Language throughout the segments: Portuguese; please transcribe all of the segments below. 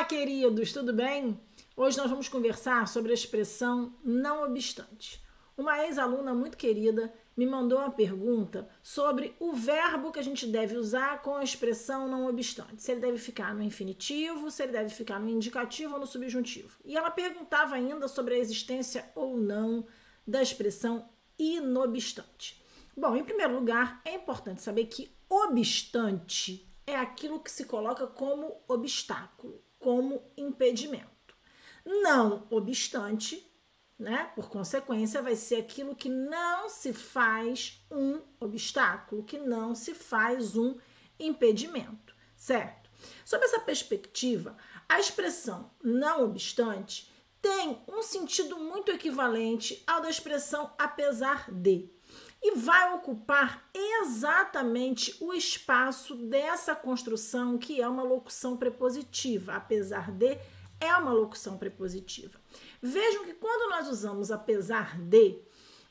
queridos, tudo bem? Hoje nós vamos conversar sobre a expressão não obstante. Uma ex-aluna muito querida me mandou uma pergunta sobre o verbo que a gente deve usar com a expressão não obstante. Se ele deve ficar no infinitivo, se ele deve ficar no indicativo ou no subjuntivo. E ela perguntava ainda sobre a existência ou não da expressão inobstante. Bom, em primeiro lugar, é importante saber que obstante é aquilo que se coloca como obstáculo, como impedimento. Não obstante, né, por consequência, vai ser aquilo que não se faz um obstáculo, que não se faz um impedimento, certo? Sob essa perspectiva, a expressão não obstante tem um sentido muito equivalente ao da expressão apesar de, e vai ocupar exatamente o espaço dessa construção que é uma locução prepositiva. Apesar de é uma locução prepositiva. Vejam que quando nós usamos apesar de,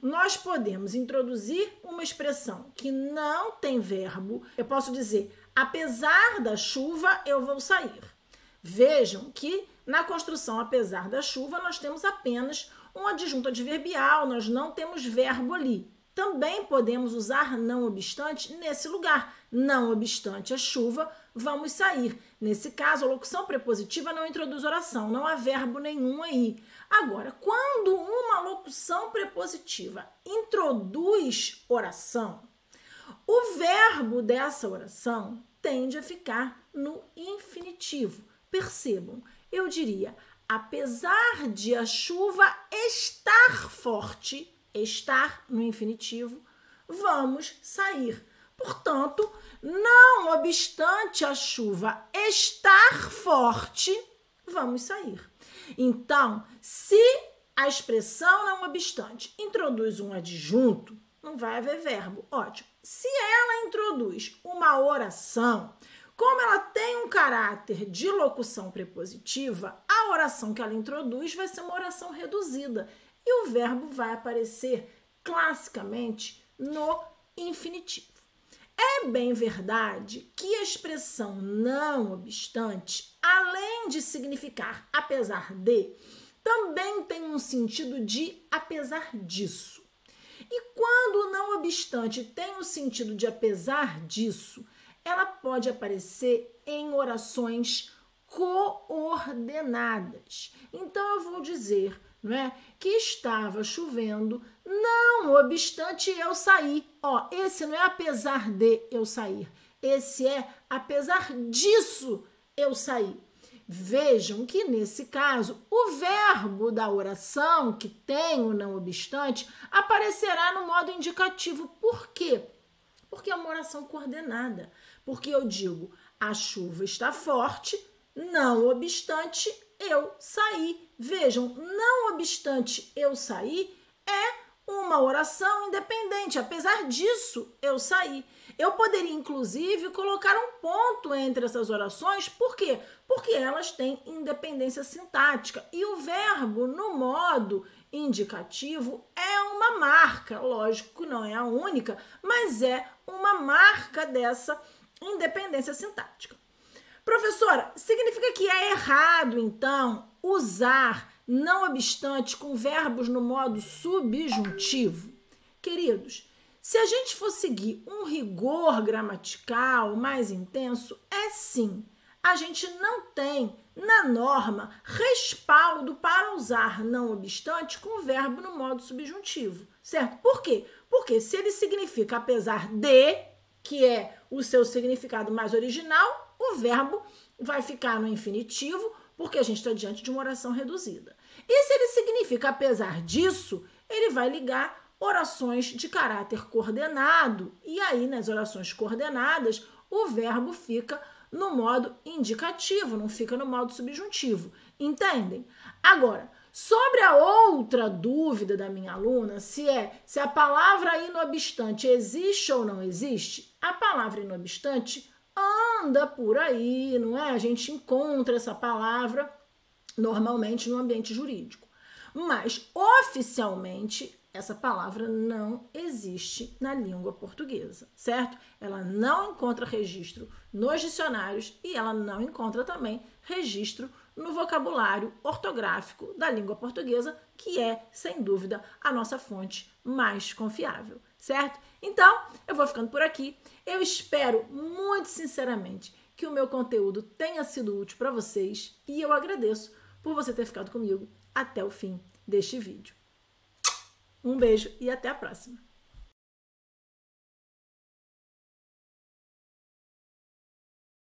nós podemos introduzir uma expressão que não tem verbo. Eu posso dizer, apesar da chuva, eu vou sair. Vejam que na construção apesar da chuva, nós temos apenas um adjunto adverbial, nós não temos verbo ali. Também podemos usar não obstante nesse lugar. Não obstante a chuva, vamos sair. Nesse caso, a locução prepositiva não introduz oração, não há verbo nenhum aí. Agora, quando uma locução prepositiva introduz oração, o verbo dessa oração tende a ficar no infinitivo. Percebam, eu diria, apesar de a chuva estar forte, estar no infinitivo, vamos sair. Portanto, não obstante a chuva estar forte, vamos sair. Então, se a expressão não obstante introduz um adjunto, não vai haver verbo. Ótimo. Se ela introduz uma oração, como ela tem um caráter de locução prepositiva, a oração que ela introduz vai ser uma oração reduzida. E o verbo vai aparecer classicamente no infinitivo. É bem verdade que a expressão não obstante, além de significar apesar de, também tem um sentido de apesar disso. E quando não obstante tem o sentido de apesar disso, ela pode aparecer em orações coordenadas. Então eu vou dizer, não é, que estava chovendo, não obstante eu sair. Ó, esse não é apesar de eu sair, esse é apesar disso eu sair. Vejam que nesse caso o verbo da oração que tem o não obstante aparecerá no modo indicativo. Por quê? Porque é uma oração coordenada. Porque eu digo, a chuva está forte, não obstante eu saí. Vejam, não obstante eu saí é uma oração independente. Apesar disso, eu saí. Eu poderia, inclusive, colocar um ponto entre essas orações. Por quê? Porque elas têm independência sintática. E o verbo, no modo indicativo, é uma marca. Lógico que não é a única, mas é uma marca dessa independência sintática. Professora, significa que é errado, então, usar não obstante com verbos no modo subjuntivo? Queridos, se a gente for seguir um rigor gramatical mais intenso, é sim. A gente não tem, na norma, respaldo para usar não obstante com verbo no modo subjuntivo, certo? Por quê? Porque se ele significa apesar de, que é o seu significado mais original, o verbo vai ficar no infinitivo, porque a gente está diante de uma oração reduzida. E se ele significa apesar disso, ele vai ligar orações de caráter coordenado. E aí, nas orações coordenadas, o verbo fica no modo indicativo, não fica no modo subjuntivo. Entendem? Agora, sobre a outra dúvida da minha aluna, se a palavra inobstante existe ou não existe, a palavra inobstante anda por aí, não é? A gente encontra essa palavra normalmente no ambiente jurídico. Mas, oficialmente, essa palavra não existe na língua portuguesa, certo? Ela não encontra registro nos dicionários e ela não encontra também registro no vocabulário ortográfico da língua portuguesa, que é, sem dúvida, a nossa fonte mais confiável, certo? Então, eu vou ficando por aqui. Eu espero muito sinceramente que o meu conteúdo tenha sido útil para vocês e eu agradeço por você ter ficado comigo até o fim deste vídeo. Um beijo e até a próxima!